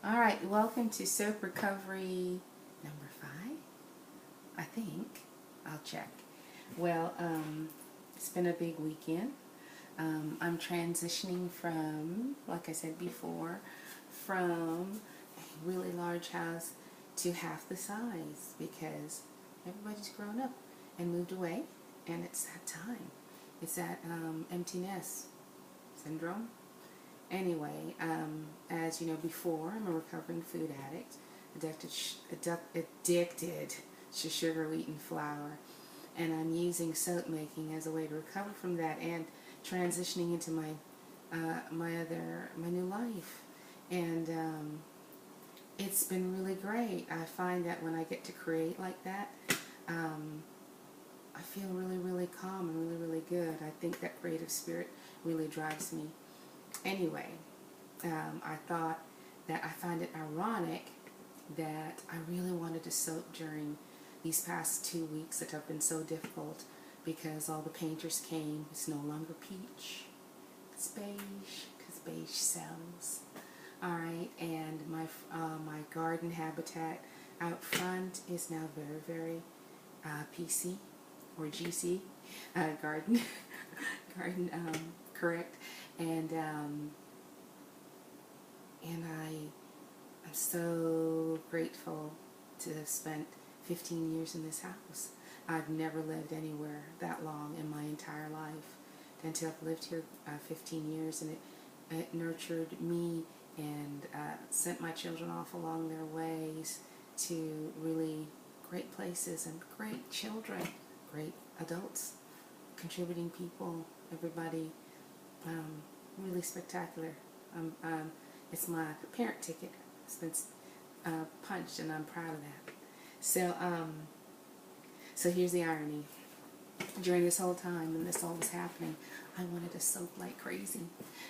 All right, welcome to Soap Recovery number 5, I think. I'll check. Well, it's been a big weekend. I'm transitioning from, like I said before, from a really large house to half the size because everybody's grown up and moved away, and it's that time. It's that empty nest syndrome. Anyway, as you know before, I'm a recovering food addict, addicted to sugar, wheat, and flour, and I'm using soap making as a way to recover from that and transitioning into my new life, and it's been really great. I find that when I get to create like that, I feel really calm and really good. I think that creative spirit really drives me. Anyway, I thought that I find it ironic that I really wanted to soap during these past 2 weeks that have been so difficult because all the painters came. It's no longer peach, it's beige, because beige sells. Alright, and my garden habitat out front is now very PC or GC, garden, garden, correct, and I'm so grateful to have spent 15 years in this house. I've never lived anywhere that long in my entire life until I've lived here 15 years, and it nurtured me and sent my children off along their ways to really great places and great children, great adults, contributing people, everybody, really spectacular. It's my parent ticket. It's been punched, and I'm proud of that. So here's the irony. During this whole time when this all was happening, I wanted to soap like crazy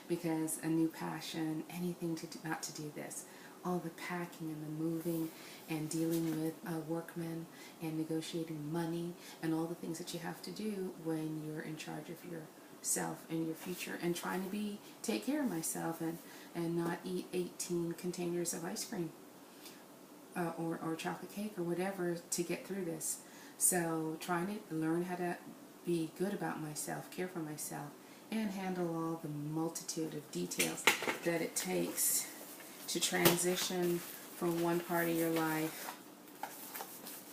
because a new passion, anything to do, not to do this. All the packing and the moving and dealing with workmen and negotiating money and all the things that you have to do when you're in charge of yourself and your future, and trying to take care of myself and not eat 18 containers of ice cream or chocolate cake or whatever to get through this. So trying to learn how to be good about myself, care for myself, and handle all the multitude of details that it takes to transition from one part of your life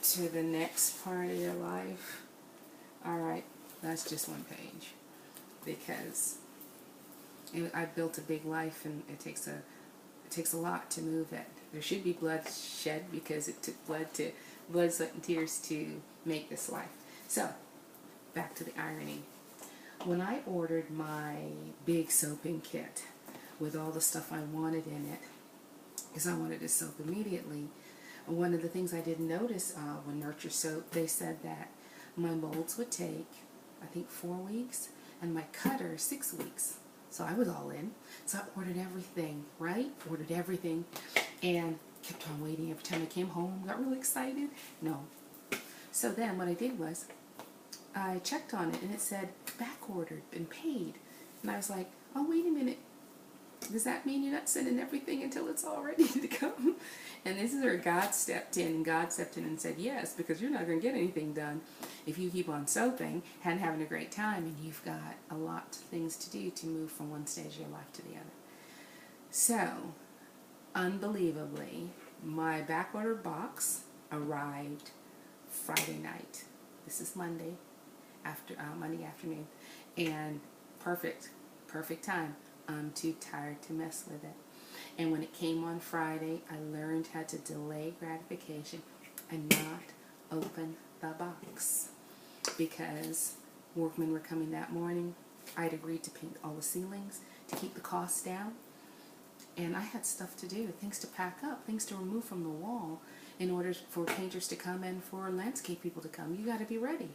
to the next part of your life. Alright, that's just one page because I've built a big life, and it takes a lot to move it. There should be bloodshed because it took blood, sweat, and tears to make this life. So, back to the irony. When I ordered my big soaping kit with all the stuff I wanted in it, because I wanted to soap immediately, one of the things I didn't notice when Nurture Soap, they said that my molds would take, I think, 4 weeks, and my cutter 6 weeks. So I was all in. So I ordered everything, right? Ordered everything, and kept on waiting. Every time I came home, got really excited. No. So then what I did was, I checked on it, and it said back ordered and paid. And I was like, oh, wait a minute. Does that mean you're not sending everything until it's all ready to come? And this is where God stepped in, and said yes, because you're not going to get anything done if you keep on soaping and having a great time, and you've got a lot of things to do to move from one stage of your life to the other. So, unbelievably, my backorder box arrived Friday night. This is Monday afternoon, and perfect time. I'm too tired to mess with it. And when it came on Friday, I learned how to delay gratification and not open the box because workmen were coming that morning. I'd agreed to paint all the ceilings to keep the costs down, and I had stuff to do, things to pack up, things to remove from the wall in order for painters to come and for landscape people to come. You got to be ready.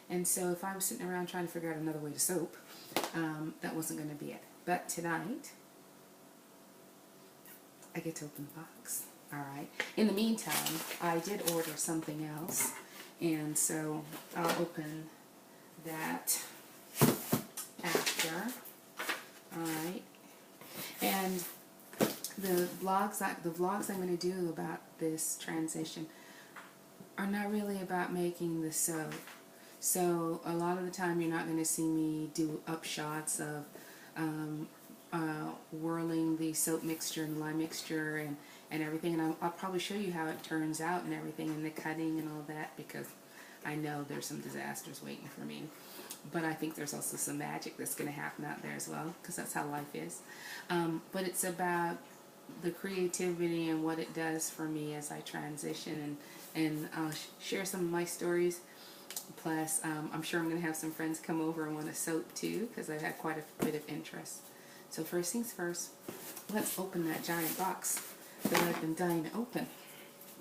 And so if I was sitting around trying to figure out another way to soap, that wasn't going to be it. But tonight, I get to open the box. Alright. In the meantime, I did order something else, and so I'll open that after. Alright. And the vlogs I'm going to do about this transition are not really about making the soap. So a lot of the time you're not going to see me do upshots of whirling the soap mixture and lime mixture and everything. And I'll probably show you how it turns out and everything, and the cutting and all that, because I know there's some disasters waiting for me. But I think there's also some magic that's going to happen out there as well, because that's how life is. But it's about the creativity and what it does for me as I transition, and I'll share some of my stories. Plus, I'm sure I'm going to have some friends come over and want a soap too, because I've had quite a bit of interest. So first things first, let's open that giant box that I've been dying to open.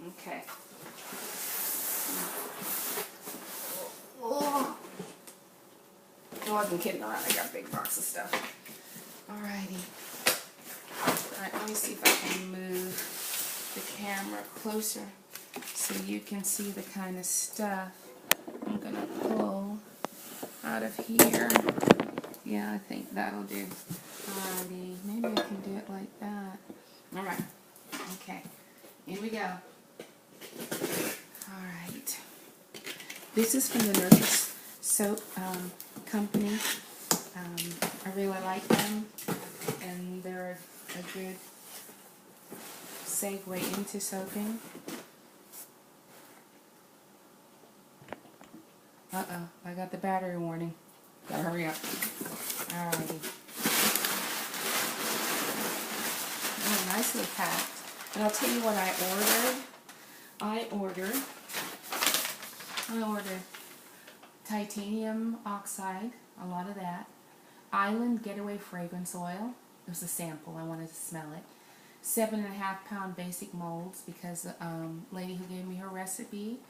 Okay. Oh, I've been kidding around. I got a big box of stuff. Alrighty. Alright, let me see if I can move the camera closer so you can see the kind of stuff I'm going to pull out of here. Yeah, I think that'll do. Alrighty, maybe I can do it like that. Alright, okay, here we go. Alright, this is from the Nurse's Soap Company. I really like them, and they're a good segue into soaping. Uh-oh, I got the battery warning. Gotta hurry up. Alrighty. Oh, nicely packed. And I'll tell you what I ordered. I ordered titanium oxide, a lot of that. Island Getaway Fragrance Oil. It was a sample. I wanted to smell it. 7.5 pound basic molds, because the lady who gave me her recipe,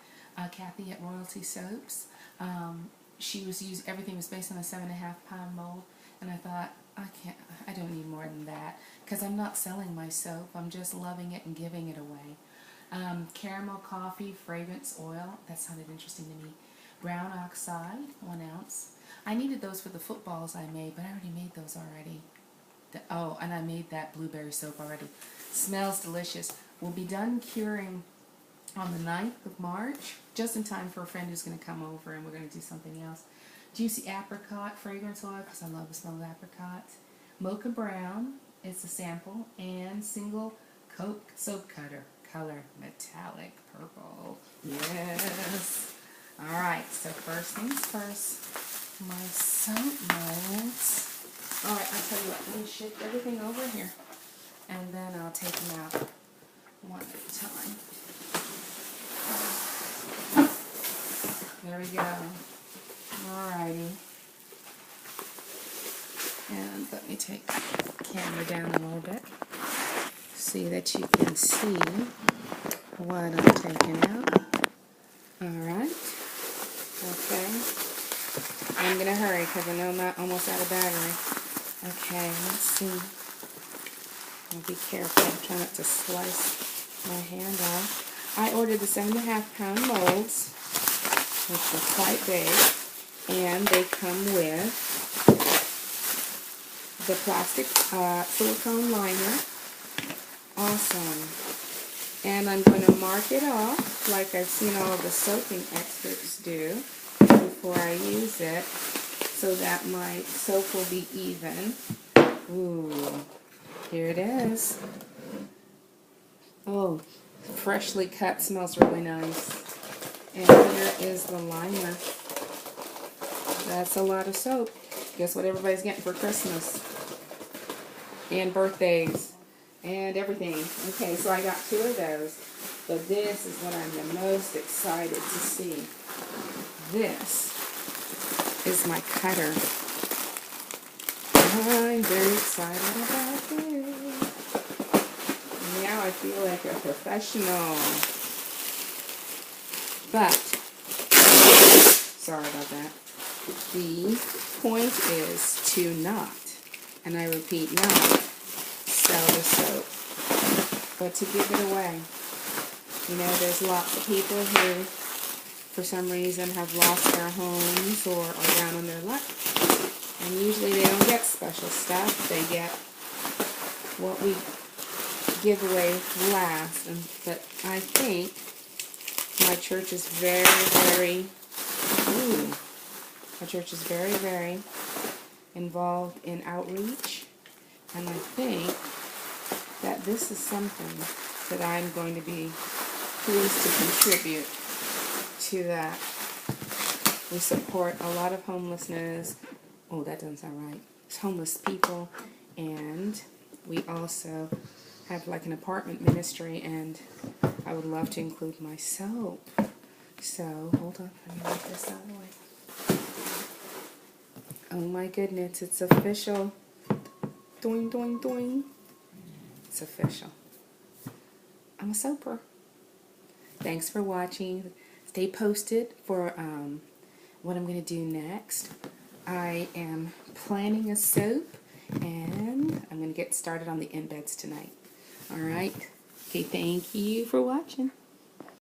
Kathy at Royalty Soaps, everything was based on a 7.5 pound mold, and I thought, I don't need more than that, because I'm not selling my soap, I'm just loving it and giving it away. Caramel coffee fragrance oil, that sounded interesting to me. Brown oxide, 1 ounce. I needed those for the footballs I made, but I already made those already. Oh, and I made that blueberry soap already. Smells delicious. We'll be done curing on the 9th of March, just in time for a friend who's going to come over, and we're going to do something else. Juicy apricot fragrance oil, because I love the smell of apricot. Mocha brown, it's a sample, and single coat soap cutter, color metallic purple. Yes. Alright, so first things first, my soap molds. Alright, I'll tell you what, let me shift everything over here, and then I'll take them out one at a time. There we go. Alrighty. And let me take the camera down a little bit so that you can see what I'm taking out. Alright. Okay. I'm going to hurry because I know I'm almost out of battery. Okay, let's see. I'll be careful. Try not to slice my hand off. I ordered the 7.5 pound molds, which are quite big, and they come with the plastic silicone liner. Awesome. And I'm going to mark it off like I've seen all the soaping experts do before I use it, so that my soap will be even. Ooh, here it is. Oh, freshly cut, smells really nice. And here is the liner. That's a lot of soap. Guess what everybody's getting for Christmas? And birthdays. And everything. Okay, so I got 2 of those. But this is what I'm the most excited to see. This is my cutter. I'm very excited about this. Now I feel like a professional. But, sorry about that. The point is to not, and I repeat, not sell the soap, but to give it away. You know, there's lots of people who, for some reason, have lost their homes or are down on their luck. And usually they don't get special stuff. They get what we giveaway last, but I think my church is very, very involved in outreach, and I think that this is something that I'm going to be pleased to contribute to that. We support a lot of homelessness. Oh, that doesn't sound right. It's homeless people, and we also have like an apartment ministry, and I would love to include my soap. So, hold on, let me get this out of the way. Oh my goodness, it's official. Doing, doing, doing. It's official. I'm a soaper. Thanks for watching. Stay posted for what I'm going to do next. I am planning a soap, and I'm going to get started on the embeds tonight. Alright? Okay, thank you for watching.